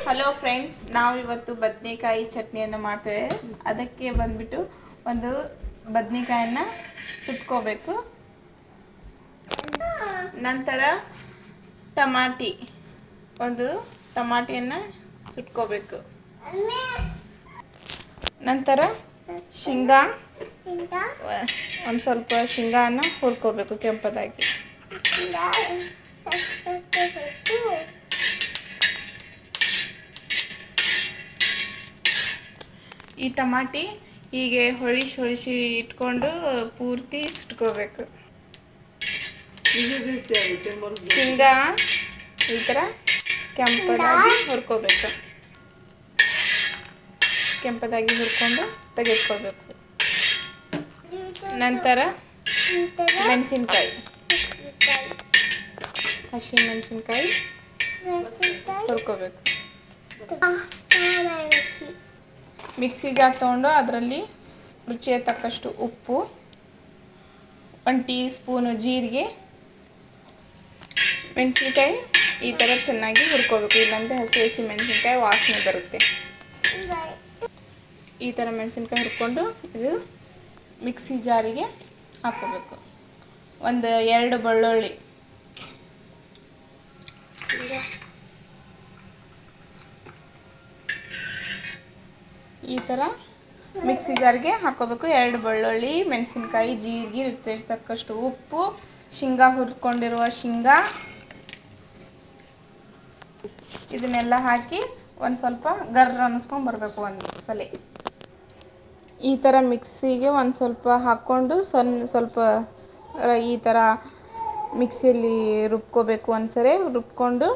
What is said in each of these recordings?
Hello friends, ನಾವು ಇವತ್ತು ಬದನೆಕಾಯಿ ಚಟ್ನಿಯನ್ನು ಮಾಡ್ತೇವೆ. ಅದಕ್ಕೆ ಬಂದ್ಬಿಟ್ಟು ಒಂದು ಬದನೆಕಾಯನ್ನ ಸುಟ್ಕೋಬೇಕು. ನಂತರ ಒಂದು ಟಮಾಟಿಯನ್ನು ಸುಟ್ಕೋಬೇಕು. ನಂತರ ಶೇಂಗಾ ಒಂದು ಸ್ವಲ್ಪ ಶೇಂಗಾನ ಹುರ್ಕೋಬೇಕು ಕೆಂಪದಾಗಿ. ಈ ಟಮಾಟಿ ಹೀಗೆ ಹೊಳಿಸಿ ಇಟ್ಕೊಂಡು ಪೂರ್ತಿ ಸುಟ್ಕೋಬೇಕು. ಶೇಂಗಾ ಈ ಥರ ಕೆಂಪದಾಗಿ ಹುರ್ಕೋಬೇಕು. ಕೆಂಪದಾಗಿ ಹುರ್ಕೊಂಡು ತೆಗೆದುಕೊಳ್ಬೇಕು. ನಂತರ ಮೆಣಸಿನ್ಕಾಯಿ, ಹಸಿ ಮೆಣಸಿನ್ಕಾಯಿ ಹುರ್ಕೋಬೇಕು. ಮಿಕ್ಸಿ ಜಾರ್ ತೊಗೊಂಡು ಅದರಲ್ಲಿ ರುಚಿಗೆ ತಕ್ಕಷ್ಟು ಉಪ್ಪು, 1 ಟೀ ಸ್ಪೂನು ಜೀರಿಗೆ, ಮೆಣಸಿನ್ಕಾಯಿ ಈ ಥರ ಚೆನ್ನಾಗಿ ಹುರ್ಕೋಬೇಕು. ಇಲ್ಲಾಂದರೆ ಹಸಿ ಮೆಣಸಿನ್ಕಾಯಿ ವಾಸನೆ ಬರುತ್ತೆ. ಈ ಥರ ಮೆಣಸಿನ್ಕಾಯಿ ಹುರ್ಕೊಂಡು ಇದು ಮಿಕ್ಸಿ ಜಾರಿಗೆ ಹಾಕ್ಕೋಬೇಕು. 2 ಬೆಳ್ಳುಳ್ಳಿ, ಈ ಥರ ಮಿಕ್ಸಿ ಜಾರ್ಗೆ ಹಾಕ್ಕೋಬೇಕು. 2 ಬೆಳ್ಳುಳ್ಳಿ, ಮೆಣಸಿನ್ಕಾಯಿ, ಜೀರಿಗೆ, ರುಚಿಗೆ ತಕ್ಕಷ್ಟು ಉಪ್ಪು, ಶೇಂಗಾ ಹುರ್ಕೊಂಡಿರುವ ಶೇಂಗಾ, ಇದನ್ನೆಲ್ಲ ಹಾಕಿ ಒಂದು ಸ್ವಲ್ಪ ಗರ್ರ ಅನ್ನಿಸ್ಕೊಂಡು ಬರಬೇಕು ಒಂದು ಸಲ. ಈ ಥರ ಮಿಕ್ಸಿಗೆ ಒಂದು ಸ್ವಲ್ಪ ಹಾಕ್ಕೊಂಡು ಸ್ವಲ್ಪ ಈ ಥರ ಮಿಕ್ಸಿಯಲ್ಲಿ ರುಬ್ಕೋಬೇಕು. ಒಂದ್ಸರಿ ರುಬ್ಕೊಂಡು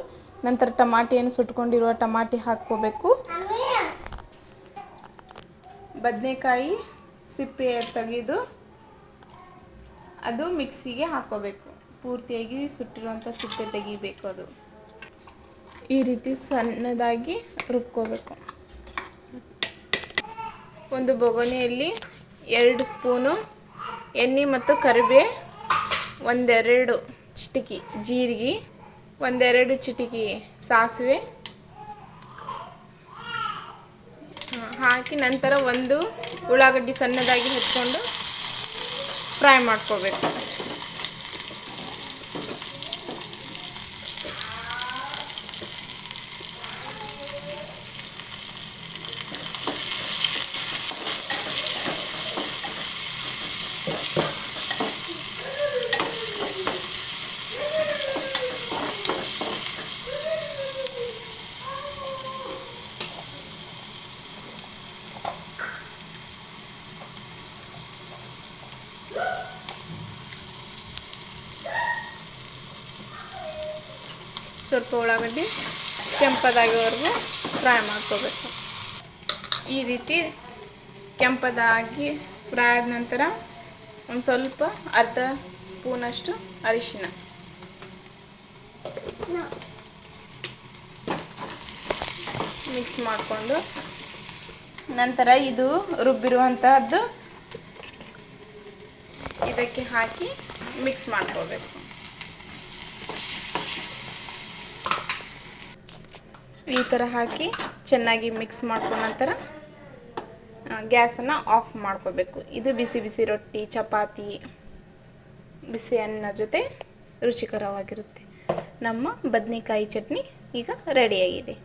ನಂತರ ಟಮಾಟಿಯನ್ನು ಸುಟ್ಕೊಂಡಿರುವ ಟಮಾಟಿ ಹಾಕ್ಕೋಬೇಕು. ಬದನೆಕಾಯಿ ಸಿಪ್ಪೆ ತೆಗೆದು ಅದು ಮಿಕ್ಸಿಗೆ ಹಾಕ್ಕೋಬೇಕು. ಪೂರ್ತಿಯಾಗಿ ಸುಟ್ಟಿರುವಂಥ ಸಿಪ್ಪೆ ತೆಗಿಬೇಕು. ಅದು ಈ ರೀತಿ ಸಣ್ಣದಾಗಿ ರುಬ್ಕೋಬೇಕು. ಒಂದು ಬೊಗಣೆಯಲ್ಲಿ 2 ಸ್ಪೂನು ಎಣ್ಣೆ ಮತ್ತು ಕರಿಬೇವು, 1-2 ಚಿಟಿಕೆ ಜೀರಿಗೆ, 1-2 ಚಿಟಿಕೆ ಸಾಸಿವೆ ಹಾಕಿ ನಂತರ 1 ಉಳ್ಳಾಗಡ್ಡಿ ಸಣ್ಣದಾಗಿ ಹೆಚ್ಚಿಕೊಂಡು ಫ್ರೈ ಮಾಡ್ಕೋಬೇಕು. ಸ್ವಲ್ಪ ಉಳ್ಳಾಗಡ್ಡಿ ಕೆಂಪದಾಗಿವರೆಗೂ ಫ್ರೈ ಮಾಡ್ಕೋಬೇಕು. ಈ ರೀತಿ ಕೆಂಪದಾಗಿ ಫ್ರೈ ಆದ ನಂತರ ಒಂದು ಸ್ವಲ್ಪ ಅರ್ಧ ಸ್ಪೂನಷ್ಟು ಅರಿಶಿನ, ಮಿಕ್ಸ್ ಮಾಡಿಕೊಂಡು ನಂತರ ಇದು ರುಬ್ಬಿರುವಂತಹದ್ದು ಇದಕ್ಕೆ ಹಾಕಿ ಮಿಕ್ಸ್ ಮಾಡ್ಕೋಬೇಕು. ಈ ಥರ ಹಾಕಿ ಚೆನ್ನಾಗಿ ಮಿಕ್ಸ್ ಮಾಡ್ಕೊಂಡ ನಂತರ ಗ್ಯಾಸನ್ನು ಆಫ್ ಮಾಡ್ಕೋಬೇಕು. ಇದು ಬಿಸಿ ಬಿಸಿ ರೊಟ್ಟಿ, ಚಪಾತಿ, ಬಿಸಿ ಅನ್ನ ಜೊತೆ ರುಚಿಕರವಾಗಿರುತ್ತೆ. ನಮ್ಮ ಬದನೆಕಾಯಿ ಚಟ್ನಿ ಈಗ ರೆಡಿಯಾಗಿದೆ.